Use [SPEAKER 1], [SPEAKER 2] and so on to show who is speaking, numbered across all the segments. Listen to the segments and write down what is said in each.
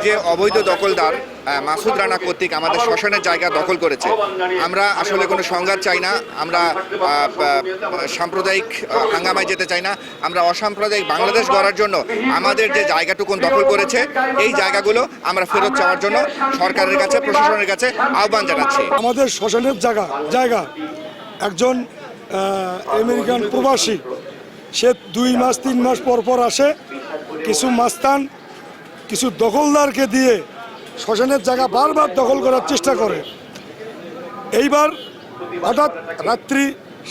[SPEAKER 1] যে অবৈধ দখলদার মাসুদ রানা কর্তৃক আমাদের শ্মশানের জায়গা দখল করেছে, আমরা আসলে কোনো সংঘাত চাই না, আমরা সাম্প্রদায়িক হাঙ্গামায় যেতে চাই না। আমরা অসাম্প্রদায়িক বাংলাদেশ গড়ার জন্য আমাদের যে জায়গাটুকুন দখল করেছে এই জায়গাগুলো আমরা ফেরত চাওয়ার জন্য সরকারের কাছে, প্রশাসনের কাছে আহ্বান জানাচ্ছি।
[SPEAKER 2] আমাদের শ্মশানের জায়গা একজন আমেরিকান প্রবাসী, সে 2 মাস 3 মাস পর পর আসে, কিছু মাস্তান কিছু দখলদারকে দিয়ে শ্মশানের জায়গা বারবার দখল করার চেষ্টা করে। এইবার হঠাৎ রাত্রি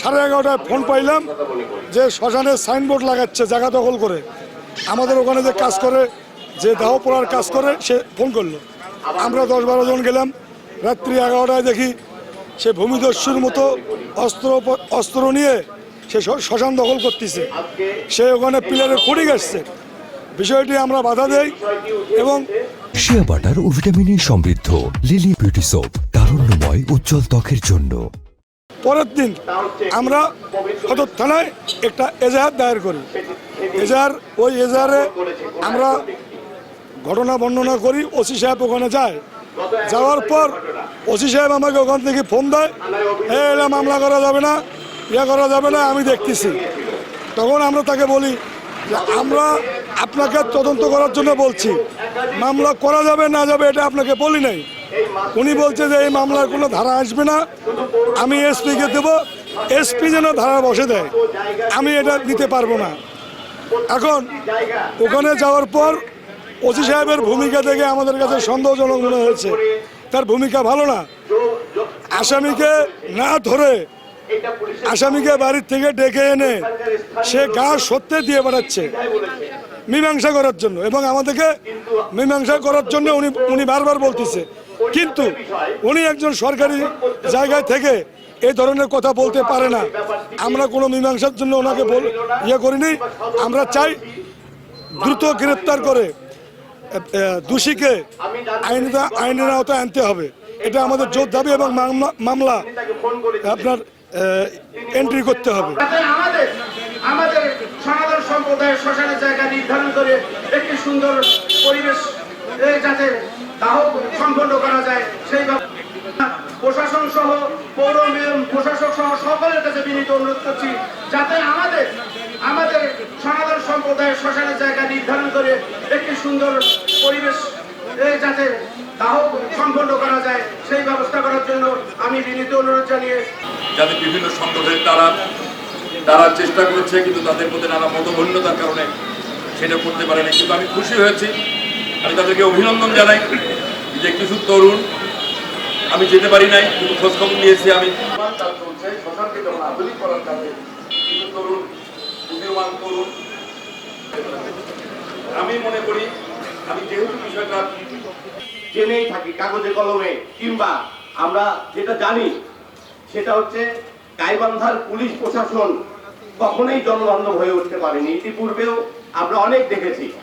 [SPEAKER 2] 11:30টায় ফোন পাইলাম যে শ্মশানের সাইনবোর্ড লাগাচ্ছে জায়গা দখল করে। আমাদের ওখানে যে কাজ করে, যে দেহ পোড়ার কাজ করে, সে ফোন করলো। আমরা 10-12 জন গেলাম। রাত্রি 11টায় দেখি সে ভূমিদস্যুর মতো অস্ত্র নিয়ে সে শ্মশান দখল করতেছে। সে ওখানে পিলারে খুঁড়ি গেছে। বিষয়টি আমরা বাধা দেই এবং
[SPEAKER 3] শিয়া বাটার ও ভিটামিনে সমৃদ্ধ লিলি বিউটি সোপ, তারুণ্যময় উজ্জ্বল ত্বকের জন্য।
[SPEAKER 2] পরের দিন আমরা সদর থানায় একটা এজাহার দায়ের করি। ওই এজাহারে আমরা ঘটনা বর্ণনা করি। ওসি সাহেব ওখানে যায়। যাওয়ার পর ওসি সাহেব আমাকে ওখান থেকে ফোন দেয়, এটা মামলা করা যাবে না, করা যাবে না, আমি দেখতেছি। তখন আমরা তাকে বলি যে আমরা আপনাকে তদন্ত করার জন্য বলছি, মামলা করা যাবে না যাবে এটা আপনাকে বলি নাই। উনি বলছে যে এই মামলার কোনো ধারা আসবে না, আমি এসপিকে দেবো, এসপি যেন ধারা বসে দেয়, আমি এটা দিতে পারবো না। এখন ওখানে যাওয়ার পর ওসি সাহেবের ভূমিকা দেখে আমাদের কাছে সন্দেহজনক মনে হয়েছে। তার ভূমিকা ভালো না। আসামিকে না ধরে আসামিকে বাড়ির থেকে ডেকে এনে সে গা সত্যি দিয়ে বেড়াচ্ছে মীমাংসা করার জন্য, এবং আমাদেরকে মীমাংসা করার জন্য উনি বারবার বলতেছে। কিন্তু উনি একজন সরকারি জায়গায় থেকে এই ধরনের কথা বলতে পারে না। আমরা কোনো মীমাংসার জন্য ওনাকে করিনি। আমরা চাই দ্রুত গ্রেপ্তার করে দোষীকে আইনের আওতায় আনতে হবে। এটা আমাদের জোর দাবি এবং মামলা আপনার এন্ট্রি করতে হবে।
[SPEAKER 4] আমাদের সনাতন সম্প্রদায়ের শ্মশানের জায়গা নির্ধারণ করে একটি সুন্দর পরিবেশ যাতে দাহ সম্পন্ন করা যায়, সেই প্রশাসন সহ পৌর প্রশাসক সহ সকলের কাছে বিনীত অনুরোধ করছি যাতে আমাদের সনাতন সম্প্রদায়ের শ্মশানের জায়গা নির্ধারণ করে একটি সুন্দর পরিবেশ যাতে দাহ সম্পন্ন করা যায় সেই ব্যবস্থা করার জন্য আমি বিনীত অনুরোধ জানিয়ে,
[SPEAKER 5] যাতে বিভিন্ন সংগঠনের তারা চেষ্টা করেছে, কিন্তু তাদের মধ্যে নানা মতভিন্নতার কারণে সেটা করতে পারেনি। কিন্তু আমি খুশি হয়েছি, আমি তাদেরকে অভিনন্দন জানাই যে কিছু তরুণ, আমি যেতে পারি নাই কিন্তু খোঁজখবর নিয়েছি, আমি আমি মনে করি আমি যেহেতু বিষয়টা
[SPEAKER 4] জেনেই থাকি কাগজে কলমে, কিংবা আমরা যেটা জানি সেটা হচ্ছে গাইবান্ধার পুলিশ প্রশাসন কখনোই জনবান্ধব হয়ে উঠতে পারেনি। ইতিপূর্বেও আমরা অনেক দেখেছি।